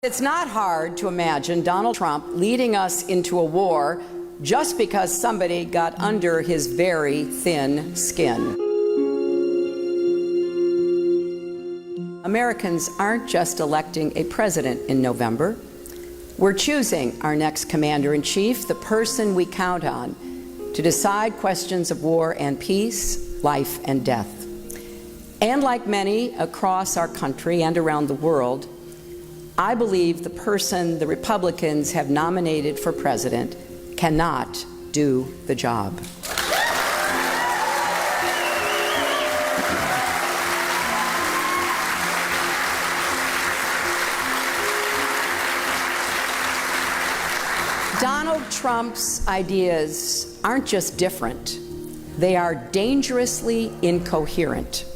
It's not hard to imagine Donald Trump leading us into a war just because somebody got under his very thin skin. Americans aren't just electing a president in November. We're choosing our next commander-in-chief, the person we count on to decide questions of war and peace, life and death. And like many across our country and around the world, I believe the person the Republicans have nominated for president cannot do the job. Donald Trump's ideas aren't just different, they are dangerously incoherent.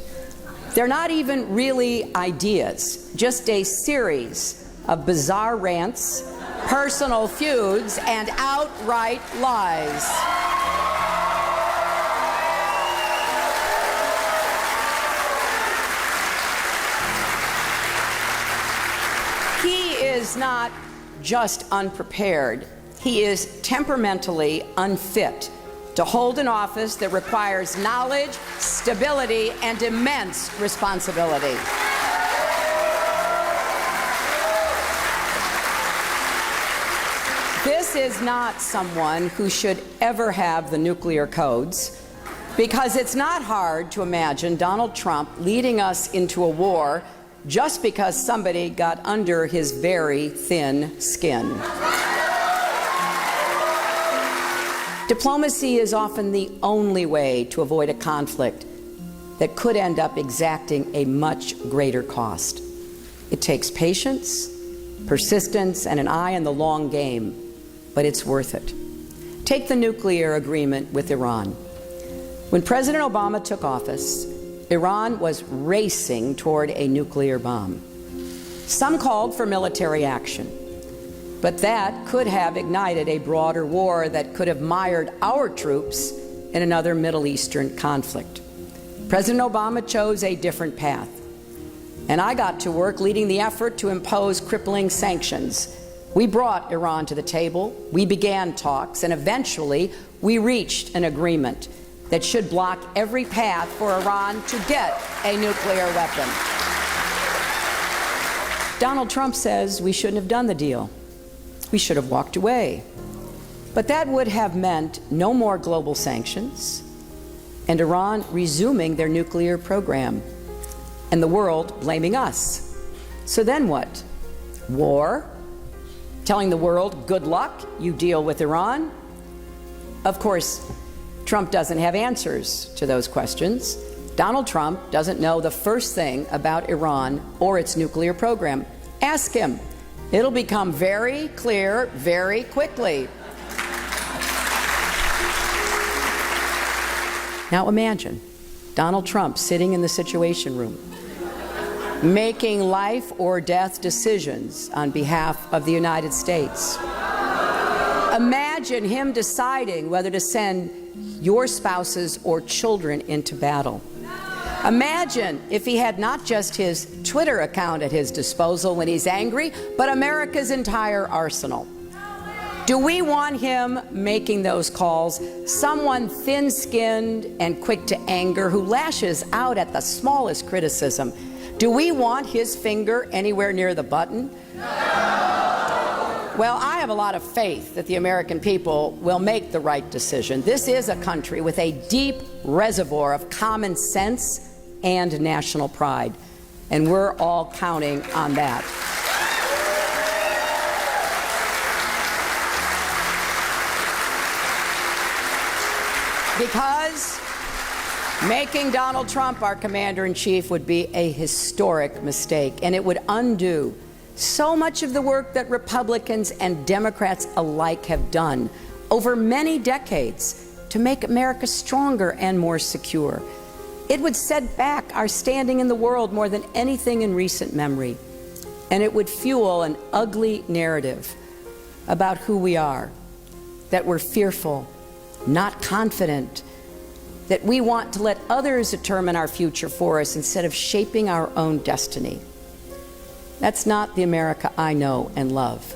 They're not even really ideas, just a series of bizarre rants, personal feuds, and outright lies. He is not just unprepared, he is temperamentally unfit to hold an office that requires knowledge, stability, and immense responsibility. This is not someone who should ever have the nuclear codes, because it's not hard to imagine Donald Trump leading us into a war just because somebody got under his very thin skin. Diplomacy is often the only way to avoid a conflict that could end up exacting a much greater cost. It takes patience, persistence, and an eye on the long game, but it's worth it. Take the nuclear agreement with Iran. When President Obama took office, Iran was racing toward a nuclear bomb. Some called for military action. But that could have ignited a broader war that could have mired our troops in another Middle Eastern conflict. President Obama chose a different path, and I got to work leading the effort to impose crippling sanctions. We brought Iran to the table, we began talks, and eventually we reached an agreement that should block every path for Iran to get a nuclear weapon. Donald Trump says we shouldn't have done the deal. We should have walked away. But that would have meant no more global sanctions and Iran resuming their nuclear program and the world blaming us. So then what? War? Telling the world, good luck, you deal with Iran? Of course, Trump doesn't have answers to those questions. Donald Trump doesn't know the first thing about Iran or its nuclear program. Ask him. It'll become very clear very quickly. Now imagine Donald Trump sitting in the Situation Room, making life or death decisions on behalf of the United States. Imagine him deciding whether to send your spouses or children into battle. Imagine if he had not just his Twitter account at his disposal when he's angry, but America's entire arsenal. Do we want him making those calls? Someone thin-skinned and quick to anger who lashes out at the smallest criticism. Do we want his finger anywhere near the button? Well, I have a lot of faith that the American people will make the right decision. This is a country with a deep reservoir of common sense and national pride, and we're all counting on that. Because making Donald Trump our commander-in-chief would be a historic mistake, and it would undo so much of the work that Republicans and Democrats alike have done over many decades to make America stronger and more secure. It would set back our standing in the world more than anything in recent memory, and it would fuel an ugly narrative about who we are, that we're fearful, not confident, that we want to let others determine our future for us instead of shaping our own destiny. That's not the America I know and love.